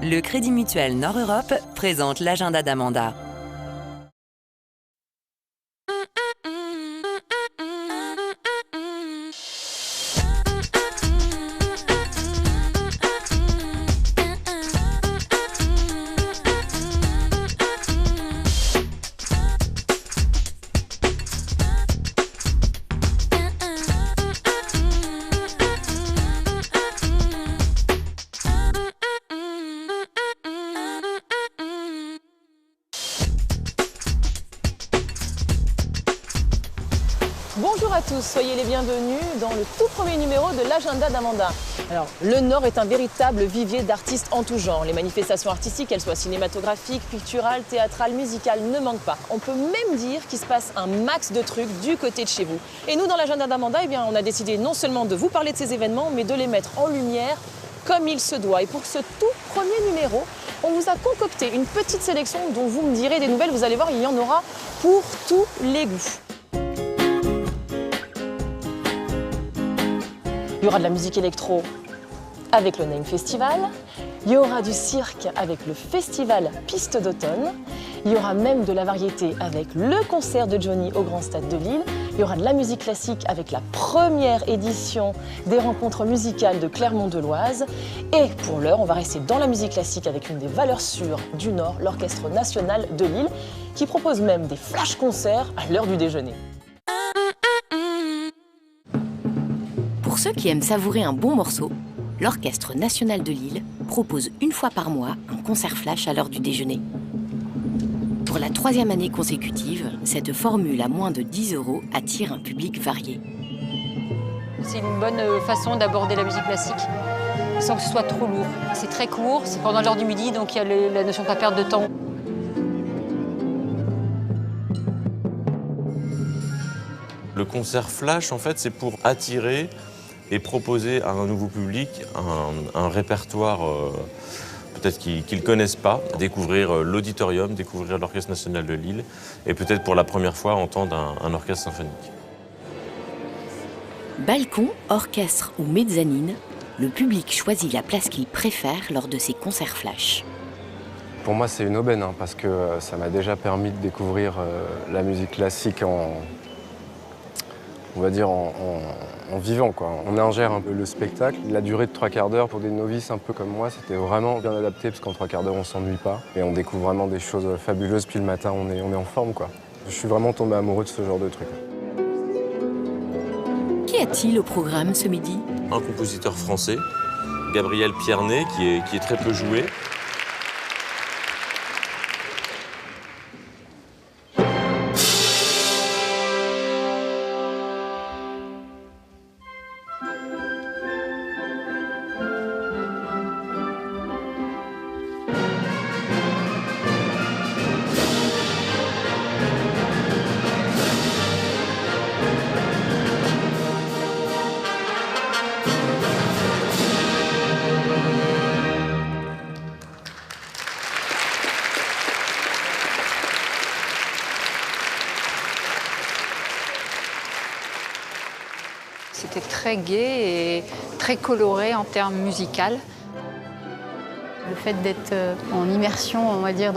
Le Crédit Mutuel Nord-Europe présente l'agenda d'Amanda. Bonjour à tous, soyez les bienvenus dans le tout premier numéro de l'agenda d'Amanda. Alors, le Nord est un véritable vivier d'artistes en tout genre. Les manifestations artistiques, qu'elles soient cinématographiques, picturales, théâtrales, musicales, ne manquent pas. On peut même dire qu'il se passe un max de trucs du côté de chez vous. Et nous, dans l'agenda d'Amanda, on a décidé non seulement de vous parler de ces événements, mais de les mettre en lumière comme il se doit. Et pour ce tout premier numéro, on vous a concocté une petite sélection dont vous me direz des nouvelles. Vous allez voir, il y en aura pour tous les goûts. Il y aura de la musique électro avec le Name Festival, il y aura du cirque avec le festival Piste d'automne, il y aura même de la variété avec le concert de Johnny au Grand Stade de Lille, il y aura de la musique classique avec la première édition des rencontres musicales de Clermont-de-Loise. Et pour l'heure, on va rester dans la musique classique avec une des valeurs sûres du Nord, l'Orchestre national de Lille, qui propose même des flash-concerts à l'heure du déjeuner. Pour ceux qui aiment savourer un bon morceau, l'Orchestre national de Lille propose une fois par mois un concert flash à l'heure du déjeuner. Pour la 3e année consécutive, cette formule à moins de 10 € attire un public varié. C'est une bonne façon d'aborder la musique classique, sans que ce soit trop lourd. C'est très court, c'est pendant l'heure du midi, donc il y a la notion de ne pas perdre de temps. Le concert flash, en fait, c'est pour attirer et proposer à un nouveau public un répertoire peut-être qu'ils ne connaissent pas, découvrir l'auditorium, découvrir l'Orchestre national de Lille et peut-être pour la première fois entendre un orchestre symphonique. Balcon, orchestre ou mezzanine, le public choisit la place qu'il préfère lors de ses concerts flash. Pour moi, c'est une aubaine parce que ça m'a déjà permis de découvrir la musique classique on va dire en vivant, quoi. On ingère un peu le spectacle. La durée de 3/4 d'heure pour des novices un peu comme moi, c'était vraiment bien adapté parce qu'en 3/4 d'heure, on s'ennuie pas. Et on découvre vraiment des choses fabuleuses. Puis le matin, on est en forme, quoi. Je suis vraiment tombé amoureux de ce genre de truc. Qu'y a-t-il au programme ce midi ? Un compositeur français, Gabriel Pierné, qui est très peu joué. C'était très gai et très coloré en termes musicaux. Le fait d'être en immersion, on va dire,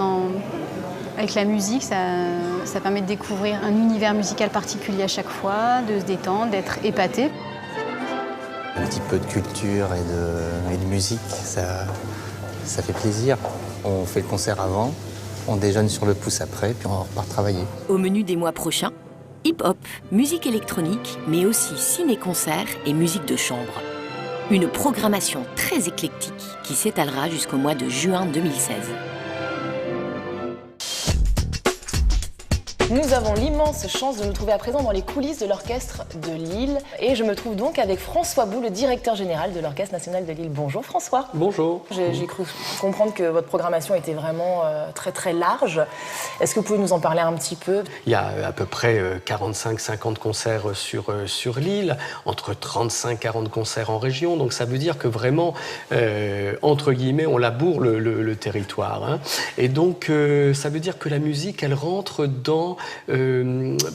avec la musique, ça permet de découvrir un univers musical particulier à chaque fois, de se détendre, d'être épaté. Un petit peu de culture et de musique, ça fait plaisir. On fait le concert avant, on déjeune sur le pouce après, puis on repart travailler. Au menu des mois prochains, hip-hop, musique électronique, mais aussi ciné-concerts et musique de chambre. Une programmation très éclectique qui s'étalera jusqu'au mois de juin 2016. Nous avons l'immense chance de nous trouver à présent dans les coulisses de l'Orchestre de Lille. Et je me trouve donc avec François Bou, le directeur général de l'Orchestre national de Lille. Bonjour François. Bonjour. J'ai cru comprendre que votre programmation était vraiment très très large. Est-ce que vous pouvez nous en parler un petit peu ? Il y a à peu près 45-50 concerts sur Lille, entre 35-40 concerts en région. Donc ça veut dire que vraiment, entre guillemets, on laboure le territoire. Hein. Et donc ça veut dire que la musique, elle rentre dans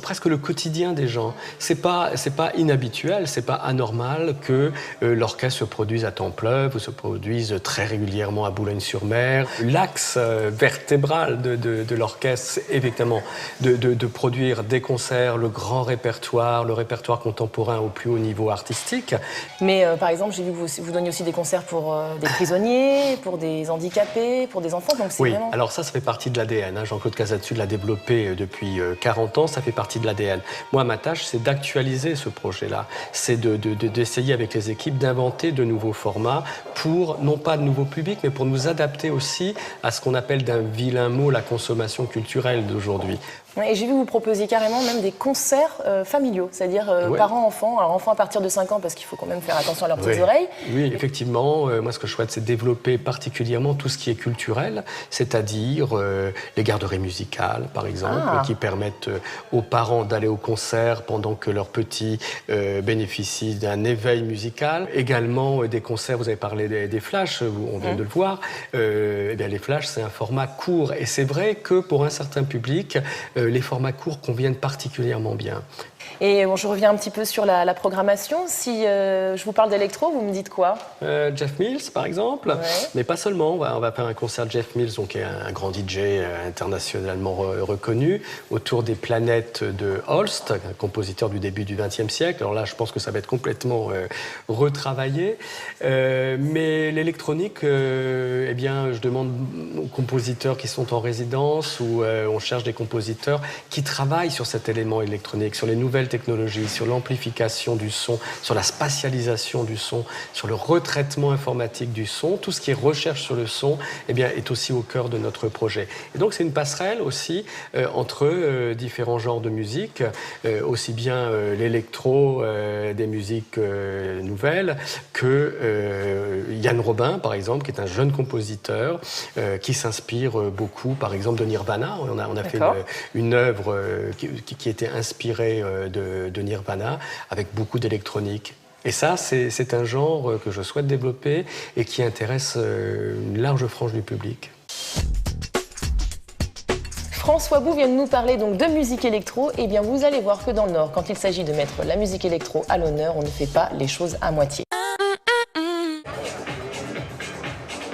presque le quotidien des gens. C'est pas inhabituel, c'est pas anormal que l'orchestre se produise à Templeuve ou se produise très régulièrement à Boulogne-sur-Mer. L'axe vertébral de l'orchestre, c'est évidemment de produire des concerts, le grand répertoire, le répertoire contemporain au plus haut niveau artistique. Mais par exemple, j'ai vu que vous donniez aussi des concerts pour des prisonniers, pour des handicapés, pour des enfants. Donc oui, vraiment... alors ça fait partie de l'ADN. Jean-Claude Casatsu l'a développé depuis 40 ans, ça fait partie de l'ADN. Moi, ma tâche, c'est d'actualiser ce projet-là. C'est d'essayer avec les équipes d'inventer de nouveaux formats pour, non pas de nouveaux publics, mais pour nous adapter aussi à ce qu'on appelle d'un vilain mot la consommation culturelle d'aujourd'hui. Et j'ai vu que vous proposiez carrément même des concerts familiaux, c'est-à-dire parents-enfants. Alors enfants à partir de 5 ans, parce qu'il faut quand même faire attention à leurs petites oreilles. Oui, effectivement. Moi, ce que je souhaite, c'est développer particulièrement tout ce qui est culturel, c'est-à-dire les garderies musicales, par exemple, qui permettent aux parents d'aller au concert pendant que leurs petits bénéficient d'un éveil musical. Également, des concerts, vous avez parlé des flashs, on vient de le voir. Eh bien, les flashs, c'est un format court. Et c'est vrai que pour un certain public, les formats courts conviennent particulièrement bien. Et bon, je reviens un petit peu sur la programmation. Si je vous parle d'électro, vous me dites quoi? Jeff Mills, par exemple. Mais pas seulement. On va faire un concert de Jeff Mills, donc, qui est un grand DJ internationalement reconnu, autour des planètes de Holst, un compositeur du début du XXe siècle. Alors là, je pense que ça va être complètement retravaillé. Mais l'électronique, eh bien, je demande aux compositeurs qui sont en résidence ou on cherche des compositeurs qui travaillent sur cet élément électronique, sur les nouvelles technologies, sur l'amplification du son, sur la spatialisation du son, sur le retraitement informatique du son. Tout ce qui est recherche sur le son, eh bien, est aussi au cœur de notre projet. Et donc, c'est une passerelle aussi entre différents genres de musique, aussi bien l'électro, des musiques nouvelles, que Yann Robin, par exemple, qui est un jeune compositeur qui s'inspire beaucoup, par exemple, de Nirvana. On a fait une œuvre qui était inspirée de Nirvana, avec beaucoup d'électronique. Et ça, c'est un genre que je souhaite développer et qui intéresse une large frange du public. François Bou vient de nous parler donc de musique électro. Et bien, vous allez voir que dans le Nord, quand il s'agit de mettre la musique électro à l'honneur, on ne fait pas les choses à moitié.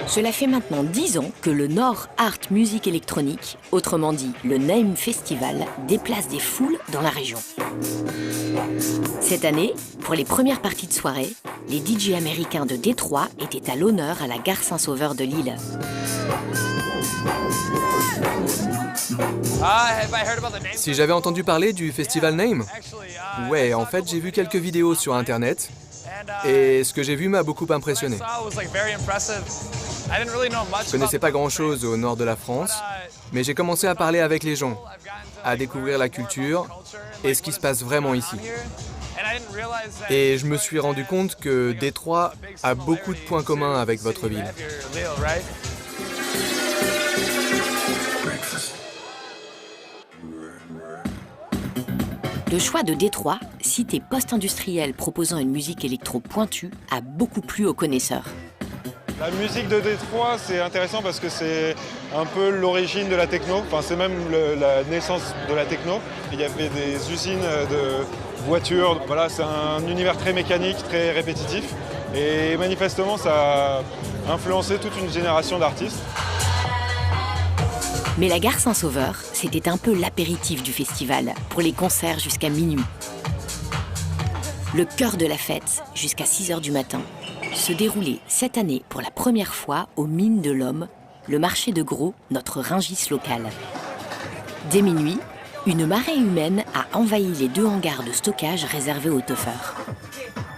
Cela fait maintenant 10 ans que le Nord Art Music Électronique, autrement dit le NAME Festival, déplace des foules dans la région. Cette année, pour les premières parties de soirée, les DJ américains de Détroit étaient à l'honneur à la gare Saint-Sauveur de Lille. Si j'avais entendu parler du festival NAME? Ouais, en fait, j'ai vu quelques vidéos sur Internet. Et ce que j'ai vu m'a beaucoup impressionné. Je connaissais pas grand-chose au nord de la France, mais j'ai commencé à parler avec les gens, à découvrir la culture et ce qui se passe vraiment ici. Et je me suis rendu compte que Détroit a beaucoup de points communs avec votre ville. Le choix de Détroit, cité post-industrielle proposant une musique électro pointue, a beaucoup plu aux connaisseurs. La musique de Détroit, c'est intéressant parce que c'est un peu l'origine de la techno. Enfin, c'est même la naissance de la techno. Il y avait des usines de voitures. Voilà, c'est un univers très mécanique, très répétitif. Et manifestement, ça a influencé toute une génération d'artistes. Mais la gare Saint-Sauveur, c'était un peu l'apéritif du festival, pour les concerts jusqu'à minuit. Le cœur de la fête, jusqu'à 6h du matin, se déroulait cette année pour la première fois aux Mines de l'Homme, le marché de gros, notre Rungis local. Dès minuit, une marée humaine a envahi les 2 hangars de stockage réservés aux teufeurs.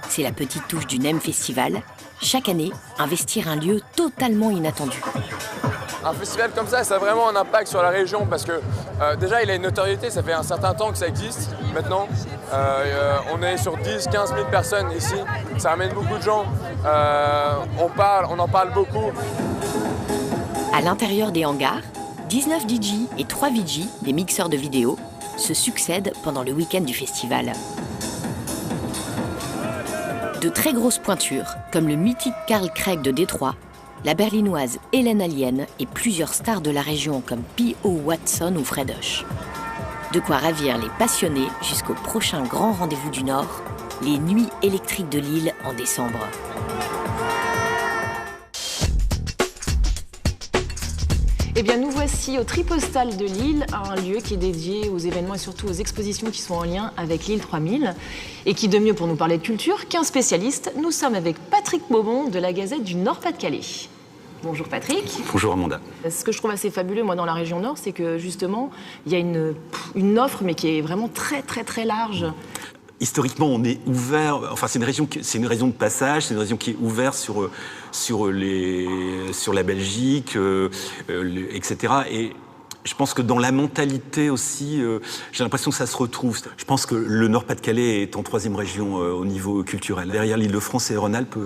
C'est la petite touche du NAME Festival, chaque année, investir un lieu totalement inattendu. Un festival comme ça a vraiment un impact sur la région parce que déjà il a une notoriété, ça fait un certain temps que ça existe maintenant. On est sur 10-15 000 personnes ici, ça ramène beaucoup de gens, on en parle beaucoup. À l'intérieur des hangars, 19 DJ et 3 VJ, des mixeurs de vidéo, se succèdent pendant le week-end du festival. De très grosses pointures, comme le mythique Carl Craig de Détroit, la berlinoise Hélène Alien et plusieurs stars de la région comme P.O. Watson ou Fred Hush. De quoi ravir les passionnés jusqu'au prochain grand rendez-vous du Nord, les Nuits électriques de Lille en décembre. Eh bien, nous voici au Tripostal de Lille, un lieu qui est dédié aux événements et surtout aux expositions qui sont en lien avec l'île 3000. Et qui de mieux pour nous parler de culture qu'un spécialiste. Nous sommes avec Patrick Maubon de la Gazette du Nord-Pas-de-Calais. Bonjour Patrick. Bonjour Amanda. Ce que je trouve assez fabuleux, moi, dans la région Nord, c'est que justement, il y a une offre, mais qui est vraiment très, très, très large. Historiquement, on est ouvert. Enfin, c'est une région de passage. C'est une région qui est ouverte sur la Belgique, etc. Et je pense que dans la mentalité aussi, j'ai l'impression que ça se retrouve. Je pense que le Nord-Pas-de-Calais est en 3e région au niveau culturel. Derrière l'Île-de-France et Rhône-Alpes,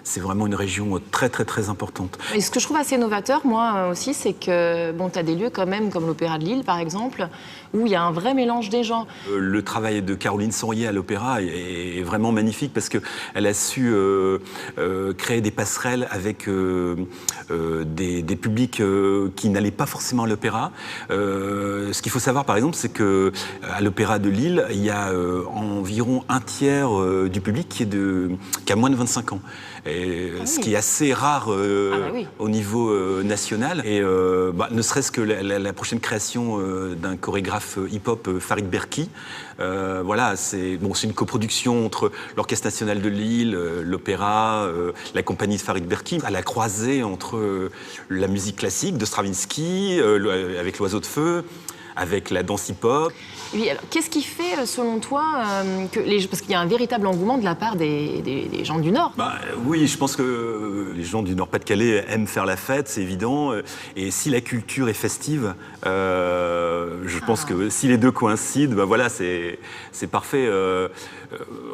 c'est vraiment une région très, très, très importante. Et ce que je trouve assez novateur, moi aussi, c'est que tu as des lieux quand même, comme l'Opéra de Lille, par exemple, où il y a un vrai mélange des genres. Le travail de Caroline Sanrier à l'Opéra est vraiment magnifique parce qu'elle a su créer des passerelles avec des publics qui n'allaient pas forcément à l'Opéra. Ce qu'il faut savoir, par exemple, c'est qu'à l'Opéra de Lille, il y a environ un tiers du public qui a moins de 25 ans. Ce qui est assez rare au niveau national. Et ne serait-ce que la prochaine création d'un chorégraphe hip-hop, Farid Berki. Voilà, c'est une coproduction entre l'Orchestre national de Lille, l'opéra, la compagnie de Farid Berki, à la croisée entre la musique classique de Stravinsky, avec l'Oiseau de Feu, avec la danse hip-hop. Oui, alors qu'est-ce qui fait, selon toi, parce qu'il y a un véritable engouement de la part des gens du Nord? Oui, je pense que les gens du Nord-Pas-de-Calais aiment faire la fête, c'est évident. Et si la culture est festive, je pense que si les deux coïncident, voilà, c'est parfait.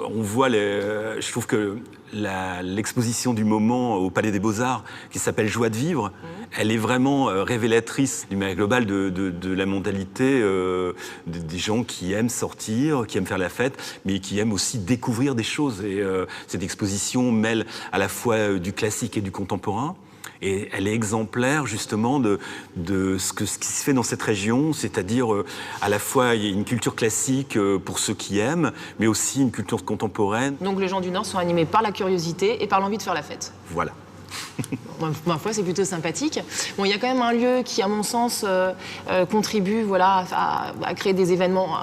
On voit, je trouve que l'exposition du moment au Palais des Beaux-Arts, qui s'appelle Joie de vivre, elle est vraiment révélatrice du manière globale de la mentalité des gens qui aiment sortir, qui aiment faire la fête, mais qui aiment aussi découvrir des choses. Et cette exposition mêle à la fois du classique et du contemporain. Et elle est exemplaire justement de ce qui se fait dans cette région, c'est-à-dire à la fois il y a une culture classique pour ceux qui aiment, mais aussi une culture contemporaine. Donc les gens du Nord sont animés par la curiosité et par l'envie de faire la fête. Voilà. Ma foi, c'est plutôt sympathique. Bon, il y a quand même un lieu qui, à mon sens, contribue à créer des événements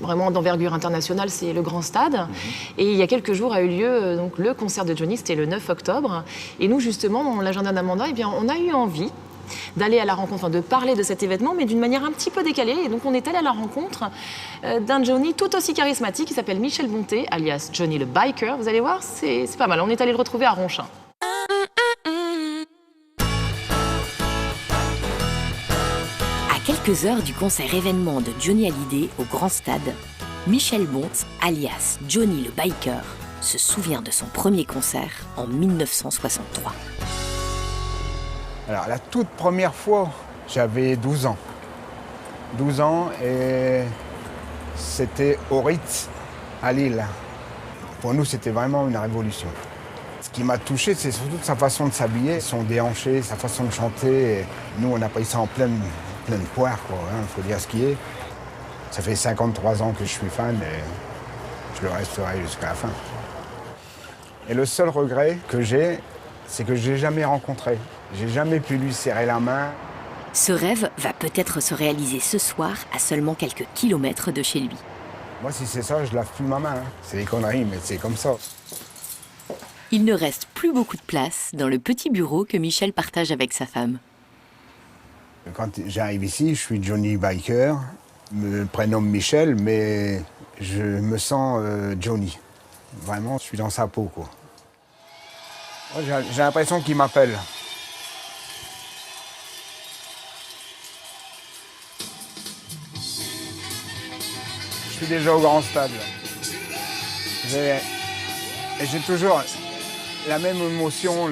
vraiment d'envergure internationale, c'est le Grand Stade. Et il y a quelques jours a eu lieu donc, le concert de Johnny, c'était le 9 octobre. Et nous, justement, dans l'agenda d'Amanda, on a eu envie d'aller à la rencontre, de parler de cet événement, mais d'une manière un petit peu décalée. Et donc, on est allé à la rencontre d'un Johnny tout aussi charismatique qui s'appelle Michel Bonté, alias Johnny le Biker. Vous allez voir, c'est pas mal. On est allé le retrouver à Ronchin. Quelques heures du concert événement de Johnny Hallyday au Grand Stade, Michel Bonté, alias Johnny le Biker, se souvient de son premier concert en 1963. Alors, la toute première fois, j'avais 12 ans. 12 ans et c'était au Ritz, à Lille. Pour nous, c'était vraiment une révolution. Ce qui m'a touché, c'est surtout sa façon de s'habiller, son déhanché, sa façon de chanter. Et nous, on a pris ça en pleine poire, quoi, hein, faut dire ce qui est. Ça fait 53 ans que je suis fan et je le resterai jusqu'à la fin. Et le seul regret que j'ai, c'est que je l'ai jamais rencontré. J'ai jamais pu lui serrer la main. Ce rêve va peut-être se réaliser ce soir à seulement quelques kilomètres de chez lui. Moi, si c'est ça, je lave plus ma main. Hein. C'est des conneries, mais c'est comme ça. Il ne reste plus beaucoup de place dans le petit bureau que Michel partage avec sa femme. Quand j'arrive ici, je suis Johnny Biker, me prénomme Michel, mais je me sens Johnny. Vraiment, je suis dans sa peau, quoi. J'ai l'impression qu'il m'appelle. Je suis déjà au Grand Stade. J'ai toujours la même émotion,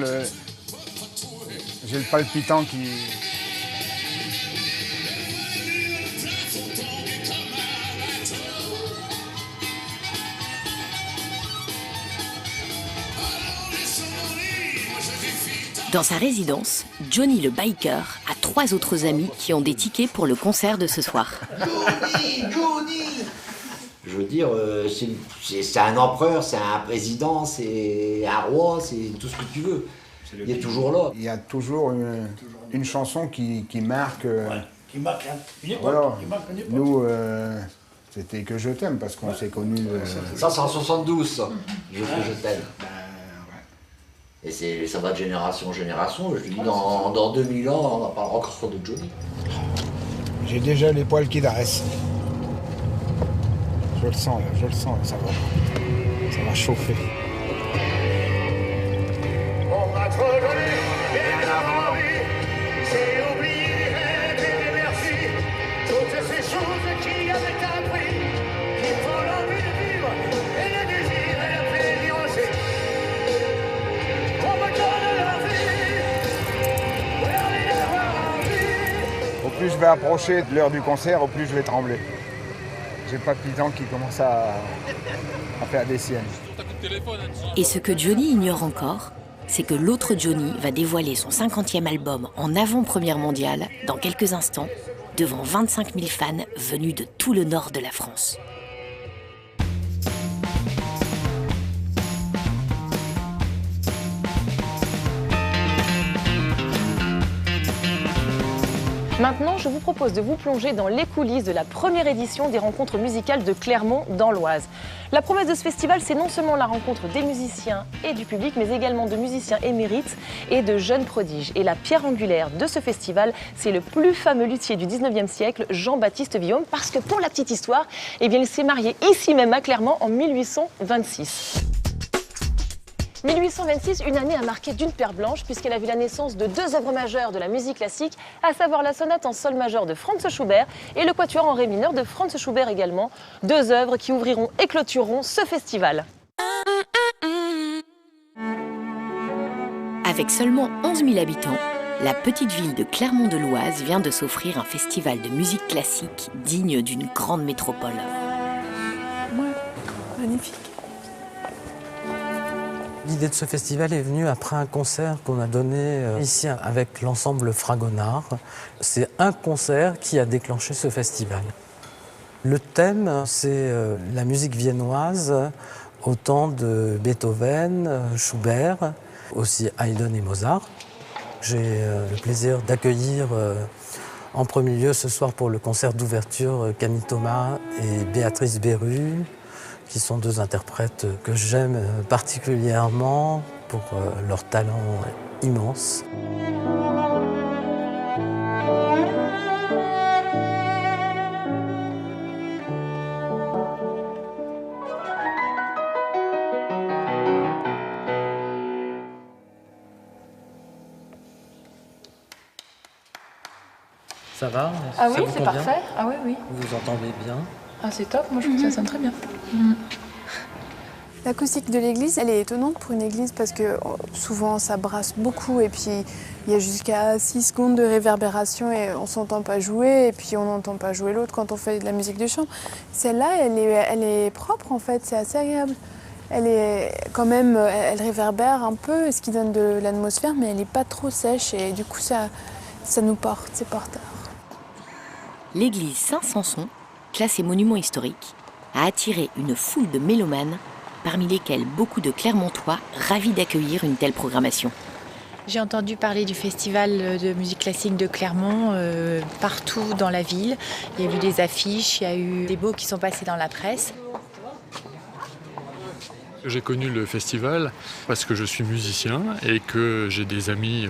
j'ai le palpitant qui... Dans sa résidence, Johnny le biker a 3 autres amis qui ont des tickets pour le concert de ce soir. Johnny! Je veux dire, c'est un empereur, c'est un président, c'est un roi, c'est tout ce que tu veux. Il est toujours là. Il y a toujours une chanson qui marque... Qui marque une époque. Voilà. Qui marque une époque. Nous, c'était Que je t'aime, parce qu'on s'est connus... Ça, c'est en 72, ça. Que je t'aime. Et ça va de génération en génération. Je dis, dans 2000 ans, on en parlera encore de Johnny. J'ai déjà les poils qui dressent. Je le sens, ça va chauffer. On m'a trop donné, bien avant vie, c'est oublier les rêves et les merci, toutes ces choses qui avaient un prix, qui font l'envie de vivre, et le désir et la plaisir aussi. On me donne la vie, pour les avoir envie. Au plus je vais approcher de l'heure du concert, au plus je vais trembler. J'ai pas de pitan qui commence à faire des siennes. Et ce que Johnny ignore encore, c'est que l'autre Johnny va dévoiler son 50e album en avant-première mondiale dans quelques instants, devant 25 000 fans venus de tout le nord de la France. Maintenant, je vous propose de vous plonger dans les coulisses de la première édition des rencontres musicales de Clermont dans l'Oise. La promesse de ce festival, c'est non seulement la rencontre des musiciens et du public, mais également de musiciens émérites et de jeunes prodiges. Et la pierre angulaire de ce festival, c'est le plus fameux luthier du 19e siècle, Jean-Baptiste Villaume, parce que pour la petite histoire, eh bien, il s'est marié ici même à Clermont en 1826. 1826, une année à marquer d'une pierre blanche puisqu'elle a vu la naissance de 2 œuvres majeures de la musique classique, à savoir la sonate en sol majeur de Franz Schubert et le quatuor en ré mineur de Franz Schubert également, 2 œuvres qui ouvriront et clôtureront ce festival. Avec seulement 11 000 habitants, la petite ville de Clermont-de-l'Oise vient de s'offrir un festival de musique classique digne d'une grande métropole. Ouais, magnifique. L'idée de ce festival est venue après un concert qu'on a donné ici avec l'ensemble Fragonard. C'est un concert qui a déclenché ce festival. Le thème, c'est la musique viennoise au temps de Beethoven, Schubert, aussi Haydn et Mozart. J'ai le plaisir d'accueillir en premier lieu ce soir pour le concert d'ouverture Camille Thomas et Béatrice Berru, qui sont 2 interprètes que j'aime particulièrement pour leur talent immense. Ça va? Ah oui, c'est parfait. Ah oui, oui. Vous vous entendez bien? Ah, c'est top, moi je trouve que ça sonne très bien. L'acoustique de l'église, elle est étonnante pour une église parce que souvent ça brasse beaucoup et puis il y a jusqu'à 6 secondes de réverbération et on s'entend pas jouer et puis on n'entend pas jouer l'autre quand on fait de la musique de chambre. Celle-là, elle est propre en fait, c'est assez agréable. Elle est quand même, elle réverbère un peu, ce qui donne de l'atmosphère, mais elle n'est pas trop sèche et du coup ça nous porte, c'est porteur. L'église Saint-Samson, classée monument historique, a attiré une foule de mélomanes, parmi lesquels beaucoup de Clermontois ravis d'accueillir une telle programmation. J'ai entendu parler du festival de musique classique de Clermont partout dans la ville. Il y a eu des affiches, il y a eu des baux qui sont passés dans la presse. J'ai connu le festival parce que je suis musicien et que j'ai des amis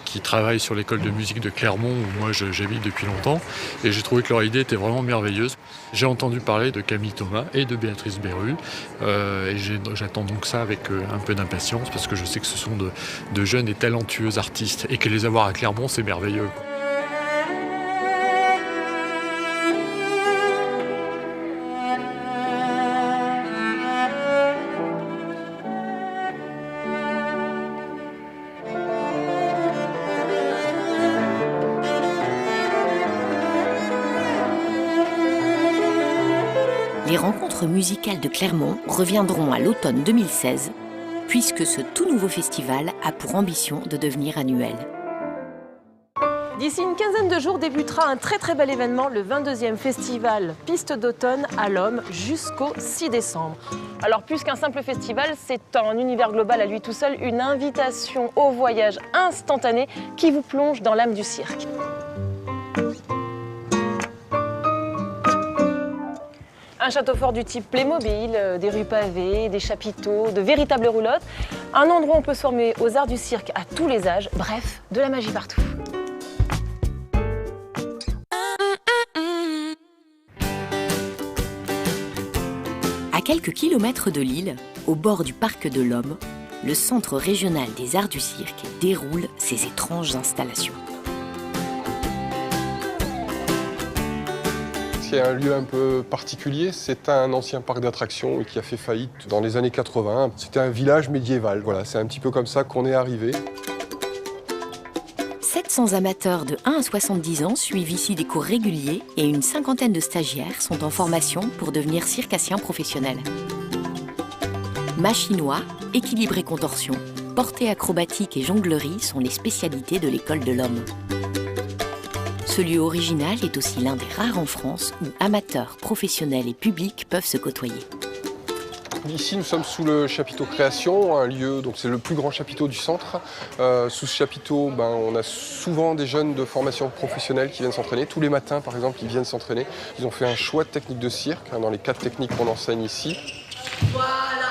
qui travaillent sur l'école de musique de Clermont où moi j'habite depuis longtemps et j'ai trouvé que leur idée était vraiment merveilleuse. J'ai entendu parler de Camille Thomas et de Béatrice Berru et j'attends donc ça avec un peu d'impatience parce que je sais que ce sont de jeunes et talentueux artistes et que les avoir à Clermont c'est merveilleux. Les rencontres musicales de Clermont reviendront à l'automne 2016 puisque ce tout nouveau festival a pour ambition de devenir annuel. D'ici une quinzaine de jours débutera un très bel événement, le 22e festival Piste d'automne à l'Homme jusqu'au 6 décembre. Alors plus qu'un simple festival, c'est un univers global à lui tout seul, une invitation au voyage instantané qui vous plonge dans l'âme du cirque. Un château fort du type Playmobil, des rues pavées, des chapiteaux, de véritables roulottes. Un endroit où on peut se former aux arts du cirque à tous les âges, bref, de la magie partout. À quelques kilomètres de Lille, au bord du parc de l'Homme, le Centre régional des arts du cirque déroule ses étranges installations. C'est un lieu un peu particulier, c'est un ancien parc d'attractions qui a fait faillite dans les années 80. C'était un village médiéval, voilà, c'est un petit peu comme ça qu'on est arrivé. 700 amateurs de 1 à 70 ans suivent ici des cours réguliers et une cinquantaine de stagiaires sont en formation pour devenir circassiens professionnels. Machinois, équilibre et contorsion, portée acrobatique et jonglerie sont les spécialités de l'école de l'Homme. Ce lieu original est aussi l'un des rares en France où amateurs, professionnels et publics peuvent se côtoyer. Ici, nous sommes sous le chapiteau création, un lieu, donc c'est le plus grand chapiteau du centre. Sous ce chapiteau, on a souvent des jeunes de formation professionnelle qui viennent s'entraîner. Tous les matins, par exemple, ils viennent s'entraîner. Ils ont fait un choix de techniques de cirque, dans les 4 techniques qu'on enseigne ici. Voilà,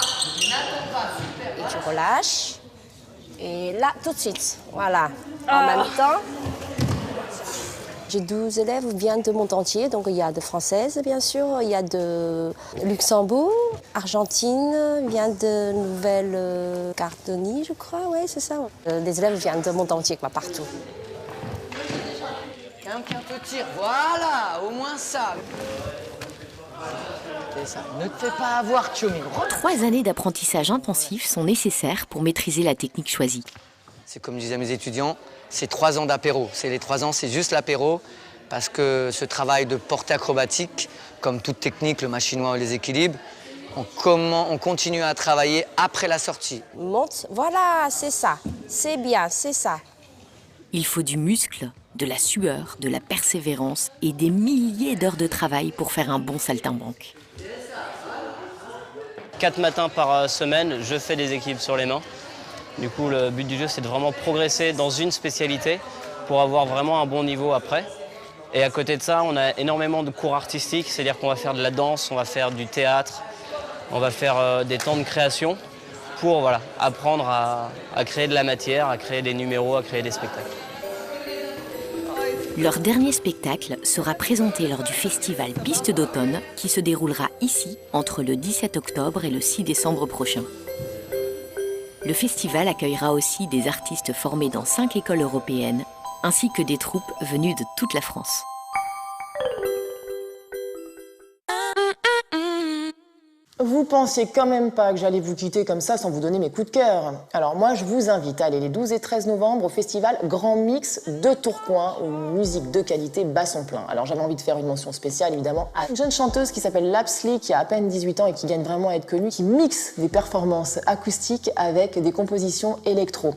et tu relâches. Et là, tout de suite, voilà, en même temps. J'ai 12 élèves qui viennent de monde entier, donc il y a de Françaises bien sûr, il y a de Luxembourg, Argentine, il y a de Nouvelle-Calédonie, je crois, oui c'est ça. Les élèves viennent de monde entier, quoi, partout. Quelqu'un te tire, voilà, au moins ça. C'est ça, ne te fais pas avoir, Tchoumi. 3 années d'apprentissage intensif sont nécessaires pour maîtriser la technique choisie. C'est comme disaient mes étudiants, c'est 3 ans d'apéro. Les 3 ans, c'est juste l'apéro, parce que ce travail de portée acrobatique, comme toute technique, le machinois et les équilibres, on continue à travailler après la sortie. Monte, voilà, c'est ça, c'est bien, c'est ça. Il faut du muscle, de la sueur, de la persévérance et des milliers d'heures de travail pour faire un bon saltimbanque. 4 matins par semaine, je fais des équilibres sur les mains. Du coup, le but du jeu, c'est de vraiment progresser dans une spécialité pour avoir vraiment un bon niveau après. Et à côté de ça, on a énormément de cours artistiques, c'est-à-dire qu'on va faire de la danse, on va faire du théâtre, on va faire des temps de création pour apprendre à créer de la matière, à créer des numéros, à créer des spectacles. Leur dernier spectacle sera présenté lors du festival Piste d'automne qui se déroulera ici entre le 17 octobre et le 6 décembre prochain. Le festival accueillera aussi des artistes formés dans 5 écoles européennes, ainsi que des troupes venues de toute la France. Vous pensiez quand même pas que j'allais vous quitter comme ça sans vous donner mes coups de cœur. Alors moi, je vous invite à aller les 12 et 13 novembre au festival Grand Mix de Tourcoing, où musique de qualité bat son plein. Alors j'avais envie de faire une mention spéciale, évidemment, à une jeune chanteuse qui s'appelle Lapsley, qui a à peine 18 ans et qui gagne vraiment à être connue, qui mixe des performances acoustiques avec des compositions électro.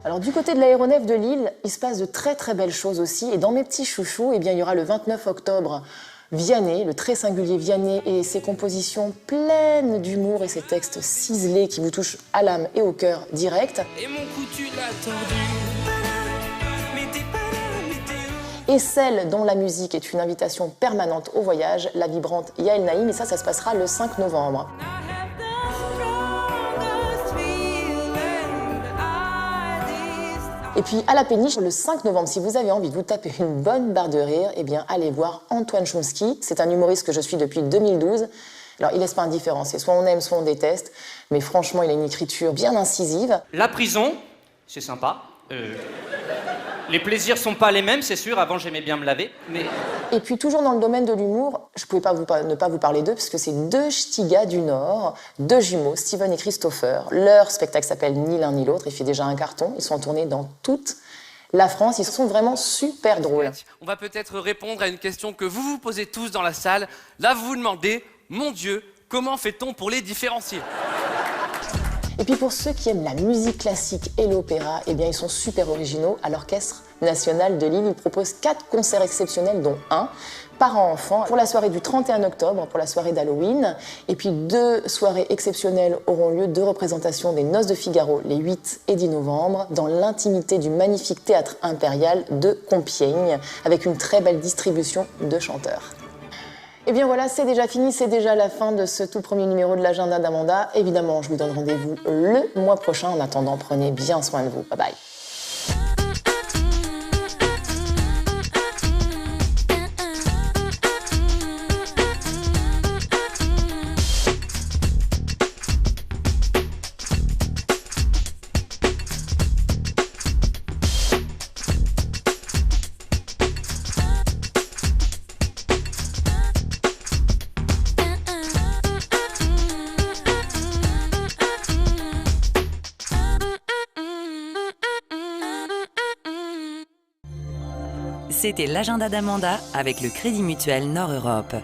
Alors du côté de l'aéronef de Lille, il se passe de très belles choses aussi. Et dans mes petits chouchous, il y aura le 29 octobre Vianney, le très singulier Vianney et ses compositions pleines d'humour et ses textes ciselés qui vous touchent à l'âme et au cœur direct. Et mon coup tu l'as tordu. Et celle dont la musique est une invitation permanente au voyage, la vibrante Yael Naïm, et ça se passera le 5 novembre. Et puis à la Péniche, le 5 novembre, si vous avez envie de vous taper une bonne barre de rire, eh bien allez voir Antoine Chomsky. C'est un humoriste que je suis depuis 2012. Alors il laisse pas indifférent, c'est soit on aime, soit on déteste, mais franchement il a une écriture bien incisive. La prison, c'est sympa. Les plaisirs sont pas les mêmes, c'est sûr. Avant j'aimais bien me laver, mais... Et puis toujours dans le domaine de l'humour, je pouvais pas ne pas vous parler d'eux, parce que c'est 2 ch'tis gars du Nord, 2 jumeaux, Steven et Christopher. Leur spectacle s'appelle Ni l'un ni l'autre, il fait déjà un carton. Ils sont en tournée dans toutes La France, ils sont vraiment super drôles. On va peut-être répondre à une question que vous vous posez tous dans la salle. Là, vous vous demandez, mon Dieu, comment fait-on pour les différencier ? Et puis pour ceux qui aiment la musique classique et l'opéra, eh bien ils sont super originaux. À l'Orchestre National de Lille, ils proposent 4 concerts exceptionnels, dont un parents-enfants, pour la soirée du 31 octobre, pour la soirée d'Halloween. Et puis 2 soirées exceptionnelles auront lieu, 2 représentations des Noces de Figaro, les 8 et 10 novembre, dans l'intimité du magnifique Théâtre Impérial de Compiègne, avec une très belle distribution de chanteurs. Et bien voilà, c'est déjà fini, c'est déjà la fin de ce tout premier numéro de l'agenda d'Amanda. Évidemment, je vous donne rendez-vous le mois prochain. En attendant, prenez bien soin de vous. Bye bye. C'était l'agenda d'Amanda avec le Crédit Mutuel Nord-Europe.